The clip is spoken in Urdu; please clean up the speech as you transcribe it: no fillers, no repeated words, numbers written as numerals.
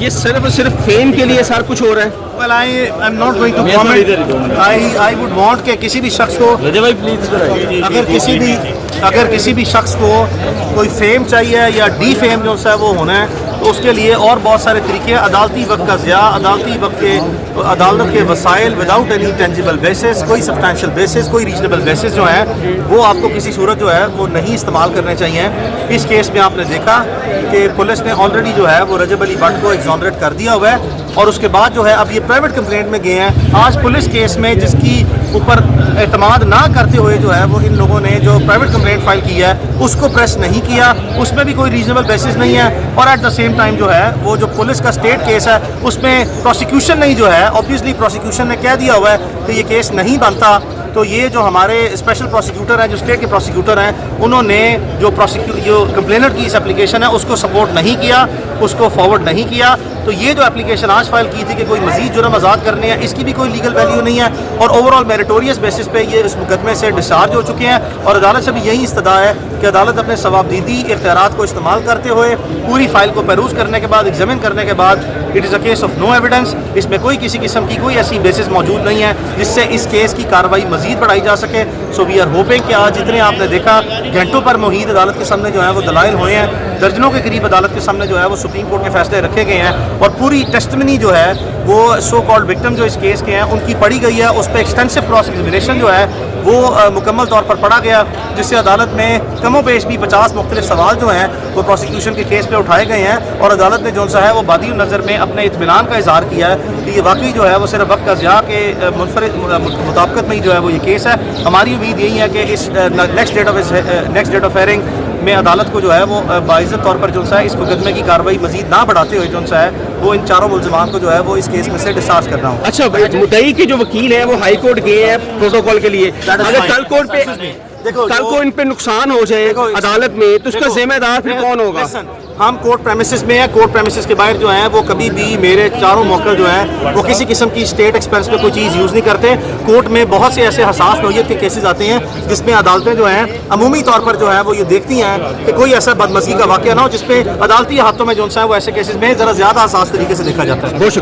یہ صرف اور صرف فیم کے لیے سر کچھ ہو رہا ہے؟ Well, I'm not going to comment. I would want کہ کسی بھی شخص کو اگر کسی بھی شخص کو کوئی فیم چاہیے یا ڈی فیم جو ہے وہ ہونا ہے تو اس کے لیے اور بہت سارے طریقے ہیں. عدالتی وقت کا ضیاع, عدالتی وقت کے عدالت کے وسائل وداؤٹ اینی ٹینجیبل بیسس, کوئی سبسٹینشیل بیسس, کوئی ریزنیبل بیسس جو ہیں وہ آپ کو کسی صورت جو ہے وہ نہیں استعمال کرنے چاہیے. اس کیس میں آپ نے دیکھا کہ پولیس نے آلریڈی جو ہے وہ رجب علی بٹ کو ایگزونریٹ کر دیا ہوا ہے اور اس کے بعد جو ہے اب یہ پرائیویٹ کمپلینٹ میں گئے ہیں. آج پولیس کیس میں جس کی اوپر اعتماد نہ کرتے ہوئے جو ہے وہ ان لوگوں نے جو پرائیویٹ کمپلینٹ فائل کی ہے اس کو پریس نہیں کیا, اس میں بھی کوئی ریزنیبل بیسس نہیں ہے. اور ایٹ دا سیم ٹائم جو ہے وہ جو پولیس کا اسٹیٹ کیس ہے اس میں پروسیکیوشن نہیں جو ہے اوبویسلی پروسیکیوشن نے کہہ دیا ہوا ہے کہ یہ کیس نہیں بنتا. تو یہ جو ہمارے اسپیشل پروسیکیوٹر ہیں, جو اسٹیٹ کے پروسیکیوٹر ہیں, انہوں نے جو کمپلینٹ کی اس اپلیکیشن ہے اس کو سپورٹ نہیں کیا, اس کو فارورڈ نہیں کیا. تو یہ جو اپلیکیشن آج فائل کی تھی کہ کوئی مزید جرم آزاد کرنے ہیں, اس کی بھی کوئی لیگل ویلیو نہیں ہے اور اوور آل میریٹوریس بیسس پہ یہ اس مقدمے سے ڈسچارج ہو چکے ہیں. اور عدالت سے بھی یہی استدعا ہے کہ عدالت اپنے ثوابدیدی اختیارات کو استعمال کرتے ہوئے پوری فائل کو پیروز کرنے کے بعد, ایگزامن کرنے کے بعد, it is a case of no evidence, اس میں کوئی کسی قسم کی کوئی ایسی بیسس موجود نہیں ہے جس سے اس کیس کی کارروائی مزید بڑھائی جا سکے. سو وی آر ہوپنگ کہ آج جتنے آپ نے دیکھا گھنٹوں پر محیط عدالت کے سامنے جو ہے وہ دلائل ہوئے ہیں, درجنوں کے قریب عدالت کے سامنے جو ہے وہ سپریم کورٹ کے فیصلے رکھے گئے ہیں اور پوری ٹیسٹمنی جو ہے وہ سو کالڈ وکٹم جو اس کیس کے ہیں ان کی پڑھی گئی ہے. اس پہ ایکسٹینسو کراس ایگزامینیشن جو ہے وہ مکمل طور پر پڑھا گیا, جس سے عدالت میں کم و بیش بھی 50 مختلف سوال جو ہیں وہ پروسیکیوشن کے کیس پہ اٹھائے گئے ہیں اور عدالت نے جو ہے وہ بادی النظر میں اپنے اطمینان کا اظہار کیا ہے کہ یہ واقعی جو ہے وہ صرف وقت کا ضیاع کے منفرد مطابقت میں ہی جو ہے وہ یہ کیس ہے. ہماری امید یہی ہے کہ اس نیکسٹ ڈیٹ آف ہیئرنگ میں عدالت کو جو ہے وہ باعزت طور پر جو ہے اس مقدمے کی کارروائی مزید نہ بڑھاتے ہوئے جو ہے وہ ان چاروں ملزمان کو جو ہے وہ اس کیس میں سے ڈسچارج کرنا ہو. اچھا, مدعی کے جو وکیل ہیں وہ ہائی کورٹ گئے ہیں پروٹوکول کے لیے, اگر کل کورٹ پہ کل کو ان پہ نقصان ہو جائے عدالت میں تو اس کا ذمہ دار پھر کون ہوگا؟ ہم کورٹ پریمیسز میں ہیں, کورٹ پریمیسز کے باہر جو ہیں وہ کبھی بھی میرے چاروں موقع جو ہیں وہ کسی قسم کی اسٹیٹ ایکسپینس پہ کوئی چیز یوز نہیں کرتے. کورٹ میں بہت سے ایسے حساس نوعیت کے کیسز آتے ہیں جس میں عدالتیں جو ہیں عمومی طور پر جو ہے وہ یہ دیکھتی ہیں کہ کوئی ایسا بدمزگی کا واقعہ نہ ہو جس پہ عدالتی ہاتھوں میں جو ہے وہ ایسے کیسز میں ذرا زیادہ حساس طریقے سے دیکھا جاتا ہے.